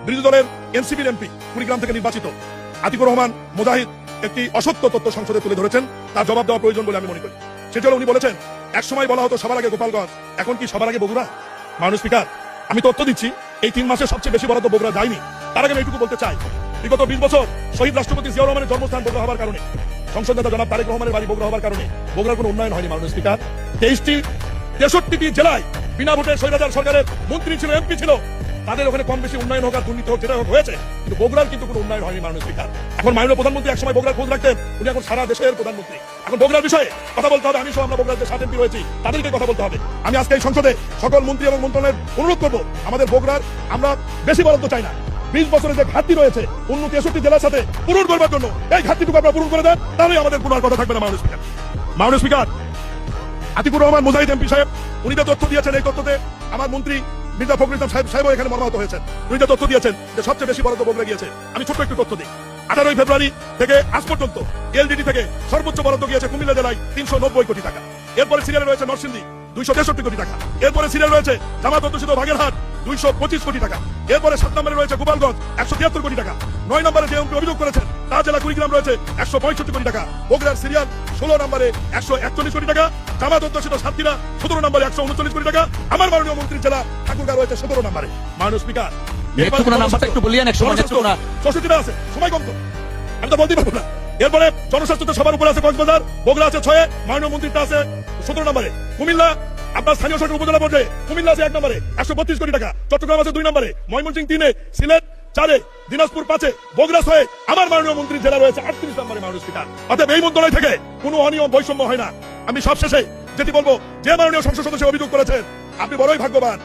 বিরোধী দলের এনসিপির এমপি কুড়িগ্রাম থেকে নির্বাচিত আতিকুর রহমান মুজাহিদ একটি অসত্য তথ্য সংসদে তুলে ধরেছেন, তার জবাব দেওয়া প্রয়োজন বলে আমি মনে করি। সেটি হলো উনি বলেছেন একসময় বলা হতো সবার আগে গোপালগঞ্জ, এখন কি সবার আগে বগুড়া? মাননীয় স্পিকার, আমি তথ্য দিচ্ছি এই 3 মাসে সবচেয়ে বেশি বরাদ্দ বগুড়া যায়নি। তার আগে আমি এইটুকু বলতে চাই, বিগত 20 বছর শহীদ রাষ্ট্রপতি জিয়াউর রহমানের জন্মস্থান বগুড়া হওয়ার কারণে, সংসদ নেতা জনাব তারেক রহমানের বাড়ি বগুড়া হওয়ার কারণে বগুড়ার কোনো উন্নয়ন হয়নি। মাননীয় স্পিকার, 63টি জেলায় বিনা ভোটে স্বৈরাচার সরকারের মন্ত্রী ছিল, এমপি ছিল, তাদের ওখানে কম বেশি উন্নয়ন হোক আর দুর্নীতি হোক, যেটা হয়েছে, কিন্তু বগুড়ার কিন্তু কোনো উন্নয়ন হয়নি। মাননীয় স্পিকার, এখন মাননীয় প্রধানমন্ত্রী একসময় বগুড়ার খোঁজ রাখতেন, উনি এখন সারা দেশের প্রধানমন্ত্রী। এখন বগুড়ার বিষয়ে কথা বলতে হবে। আমি সহ আমরা বগুড়ার যে 7 এমপি রয়েছি তাদেরকে কথা বলতে হবে। আমি আজকে এই সংসদে সকল মন্ত্রী এবং মন্ত্রণালয়ের অনুরোধ করবো, আমাদের বগুড়ার আমরা বেশি বরাদ্দ চাই না। 20 বছরের যে ঘাটতি রয়েছে 63 জেলার সাথে পূরণ করবার জন্য এই ঘাটতিটুকু আপনারা পূরণ করে দেন, তাহলে আমাদের কোনো আর কথা থাকবে না। মাননীয় স্পিকার, মাননীয় স্পিকার, আতিকুর রহমান মুজাহিদ এমপি সাহেব উনি যে তথ্য দিয়েছেন, এই তথ্যতে আমার মন্ত্রী মির্জা ফখরুল ইসলাম সাহেব এখানে মর্মাহত হয়েছেন। উনি যে তথ্য দিয়েছেন যে সবচেয়ে বেশি বরাদ্দ বগুড়া গিয়েছে, আমি ছোট্ট একটু তথ্য দিই। 18 ফেব্রুয়ারি থেকে আজ পর্যন্ত এলডিডি থেকে সর্বোচ্চ বরাদ্দ গিয়েছে কুমিল্লা জেলায় 390 কোটি টাকা। এরপরে সিরিয়ালে রয়েছে নরসিংদী 263 কোটি টাকা। এরপরে সিরিয়াল রয়েছে জামাত অধ্যুষিত বাগেরহাট 225 কোটি টাকা। এরপরে 7 নম্বরে রয়েছে গোপালগঞ্জ 173 কোটি টাকা। 9 নম্বরে যে অভিযোগ করেছেন তার জেলা কুড়িগ্রাম রয়েছে 165 কোটি টাকা। বগুড়ার সিরিয়াল 16 নম্বরে 141 কোটি টাকা। জামাত অধ্যুষিত সাতক্ষীরা 17 নম্বরে 139 কোটি টাকা। আমার মাননীয় মন্ত্রীর জেলা ঠাকুরগাঁও রয়েছে 17 নম্বরে। মাননীয় স্পিকার, একটু বলিয়েন, এক সময় 64টা আছে, সময় কম তো আমি তো বলতেই পারবো না। এরপরে জনস্বাস্থ্য সবার উপরে আছে কক্সবাজার, বগুড়া আছে 6, মাননীয় মন্ত্রীটা আছে 17 নম্বরে। কুমিল্লা আপনার স্থানীয় সরকার উপজেলা পর্যায়ে কুমিল্লা আছে 1 নম্বরে 132 কোটি টাকা। চট্টগ্রাম আছে 2 নম্বরে, ময়মনসিংহ 3, সিলেট 4, দিনাজপুর 5, বগুড়া 6, আমার মাননীয় মন্ত্রীর জেলা রয়েছে 38 নম্বরে। মাননীয় স্পিকার, অতএব এই মন্ত্রণালয় থেকে কোনো অনিয়ম বৈষম্য হয় না। আমি সবশেষে যেটি বলবো, যে মাননীয় সংসদ সদস্য অভিযোগ করেছেন আপনি বড়ই ভাগ্যবান।